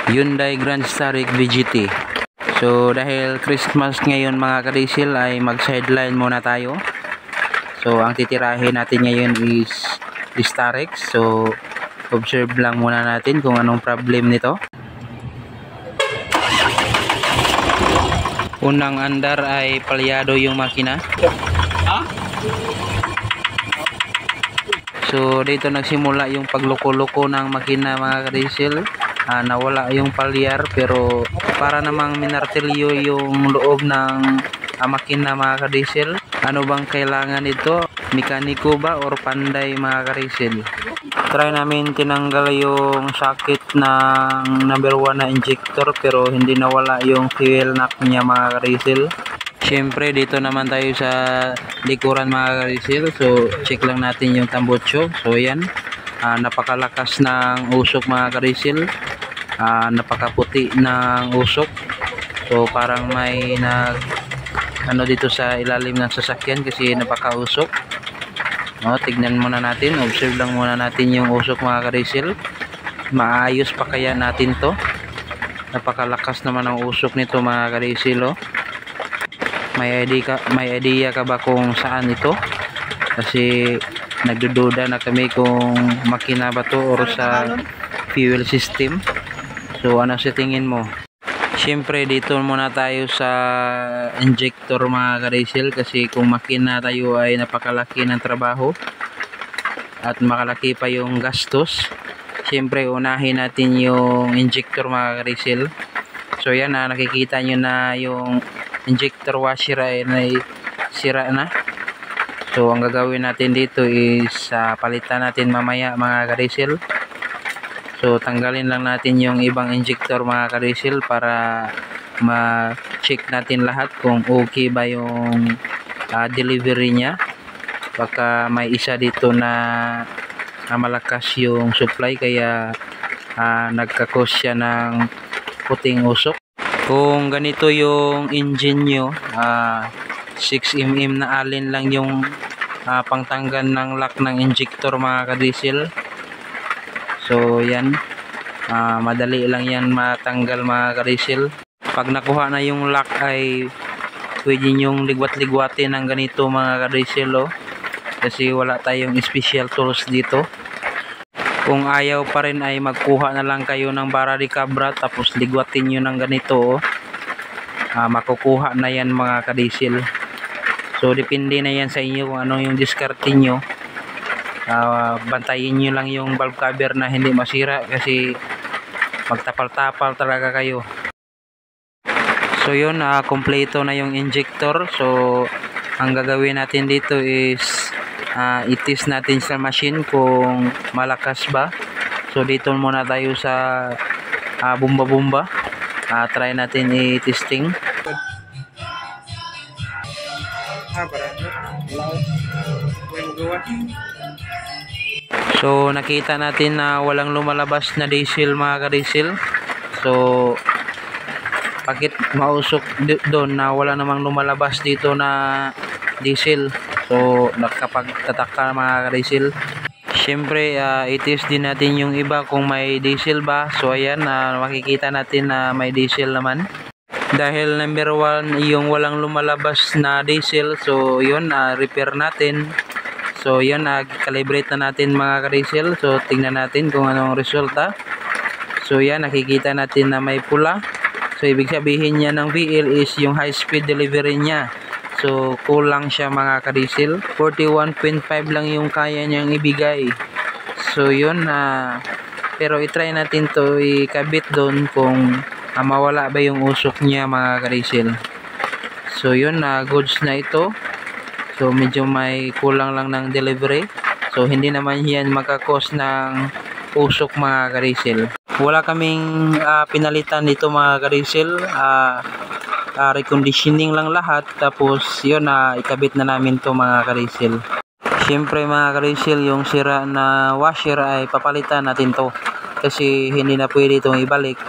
Hyundai Grand Starex VGT. So dahil Christmas ngayon mga kadisil ay mag sideline muna tayo. So ang titirahin natin ngayon is Starex. So observe lang muna natin kung anong problem nito. Unang andar ay palyado yung makina. So dito nagsimula yung pagloko-loko ng makina mga kadisil. Nawala yung palyar pero para namang minartilyo yung loob ng makina mga kadisil. Ano bang kailangan ito? Mekaniko ba or panday mga kadisil? Try namin tinanggal yung socket ng number 1 na injector pero hindi nawala yung fuel knock niya mga kadisil. Siyempre dito naman tayo sa likuran mga kadisil. So check lang natin yung tambutso. So yan, napakalakas ng usok mga kadisil. Napakaputi ng usok. So parang may dito sa ilalim ng sasakyan kasi napakausok. Tignan muna natin, observe lang muna natin yung usok mga kadisil. Maayos pa kaya natin to? Napakalakas naman ang usok nito mga kadisil. May idea ka ba kung saan ito? Kasi nagdududa na kami kung makina ba to or sa fuel system. So ano sa tingin mo? Siyempre dito muna tayo sa injector mga kadisil kasi kung makina tayo ay napakalaki ng trabaho at makalaki pa yung gastos. Siyempre unahin natin yung injector mga kadisil. So yan nakikita nyo na yung injector washer ay sira na. So ang gagawin natin dito is palitan natin mamaya mga kadisil. So tanggalin lang natin yung ibang injector mga kadisil para ma-check natin lahat kung okay ba yung delivery niya. Baka may isa dito na malakas yung supply kaya nagkakos siya ng puting usok. Kung ganito yung engine nyo, 6mm na alin lang yung pangtanggal ng lock ng injector mga kadisil. So yan, madali lang yan matanggal mga kadisil. Pag nakuha na yung lock ay pwede nyong ligwat-ligwatin ng ganito mga kadisil. Kasi wala tayong special tools dito. Kung ayaw pa rin ay magkuha na lang kayo ng bara de cabra tapos ligwatin nyo ng ganito. Makukuha na yan mga kadisil. So depende na yan sa inyo kung ano yung diskarte nyo. Bantayin nyo lang yung valve cover na hindi masira kasi magtapal-tapal talaga kayo. So yun, kompleto na yung injector. So ang gagawin natin dito is i-test natin sa machine kung malakas ba. So dito muna tayo sa bumba-bumba. Try natin i-testing. So nakita natin na walang lumalabas na diesel mga kadisil. So bakit mausok doon na wala namang lumalabas dito na diesel? So nakapagtataka mga kadisil. Siyempre i-test din natin yung iba kung may diesel ba. So ayan, makikita natin na may diesel naman. Dahil number 1 yung walang lumalabas na diesel, so yun, repair natin. So yun, calibrate na natin mga kadisil. So tingnan natin kung anong resulta. So yan, nakikita natin na may pula. So ibig sabihin niya ng VL is yung high speed delivery niya. So kulang siya mga kadisil. 41.5 lang yung kaya niyang ibigay. So yun, pero i-try natin to ikabit doon kung mawala ba yung usok niya mga kadisil. So yun, goods na ito. So medyo may kulang lang ng delivery. So hindi naman yan magkakos ng usok mga kadisil. Wala kaming pinalitan dito mga kadisil. Reconditioning lang lahat. Tapos yun, ikabit na namin to mga kadisil. Siyempre mga kadisil, yung sira na washer ay papalitan natin to. Kasi hindi na pwede itong ibalik.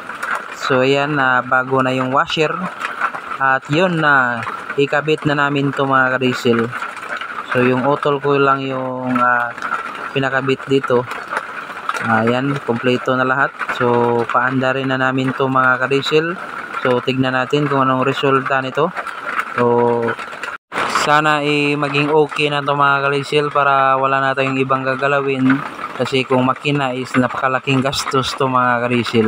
So ayan, bago na yung washer. At yun, ikabit na namin to mga kadisil. So yung utol ko lang yung pinakabit dito. Ayan, kompleto na lahat. So, paanda rin na namin to mga ka-diesel. So, tignan natin kung anong resulta nito. So, sana maging okay na to mga ka-diesel para wala na tayong ibang gagalawin. Kasi kung makina is napakalaking gastos to mga ka-diesel.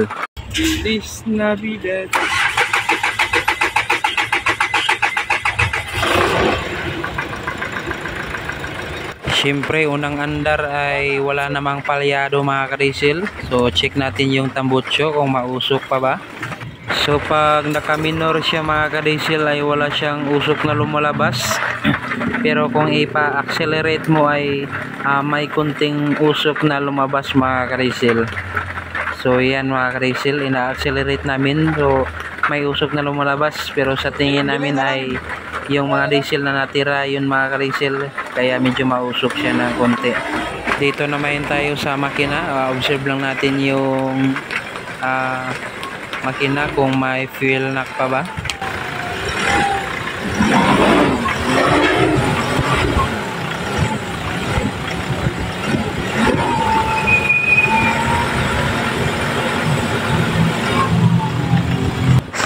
This Navidad. Siyempre, unang andar ay wala namang palyado mga ka-diesel. So, check natin yung tambutso kung mausok pa ba. So, pag naka-minor siya mga ka-diesel ay wala siyang usok na lumalabas. Pero kung ipa-accelerate mo ay may kunting usok na lumabas mga ka-diesel. So, yan mga ka-diesel, ina-accelerate namin. So, may usok na lumalabas. Pero sa tingin namin ay yung mga diesel na natira yun mga ka-diesel, kaya medyo mausok siya ng konti. Dito naman tayo sa makina, observe lang natin yung makina kung may fuel knock pa ba.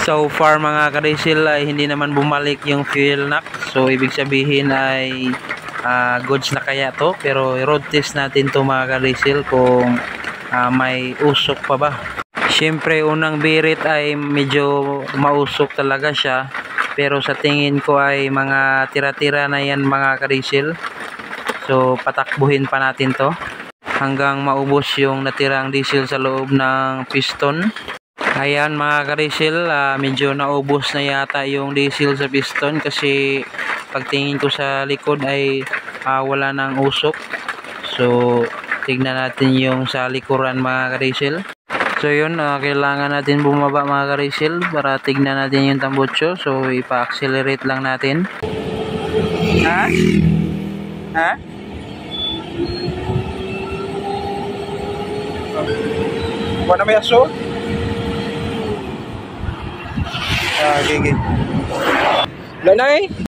So far mga ka-diesel ay hindi naman bumalik yung fuel knock. So ibig sabihin ay goods na kaya to. Pero road test natin to mga ka-diesel kung may usok pa ba. Siyempre unang birit ay medyo mausok talaga siya. Pero sa tingin ko ay mga tira-tira na yan mga ka-diesel. So patakbuhin pa natin to hanggang maubos yung natirang diesel sa loob ng piston. Ayan mga ka-diesel, medyo naubos na yata yung diesel sa piston kasi pagtingin ko sa likod ay wala nang usok. So tignan natin yung sa likuran mga ka-diesel. So yun, kailangan natin bumaba mga ka-diesel para tignan natin yung tambutso. So ipa-accelerate lang natin. Ha? Ha? Wala may aso? Okay. Wala na eh.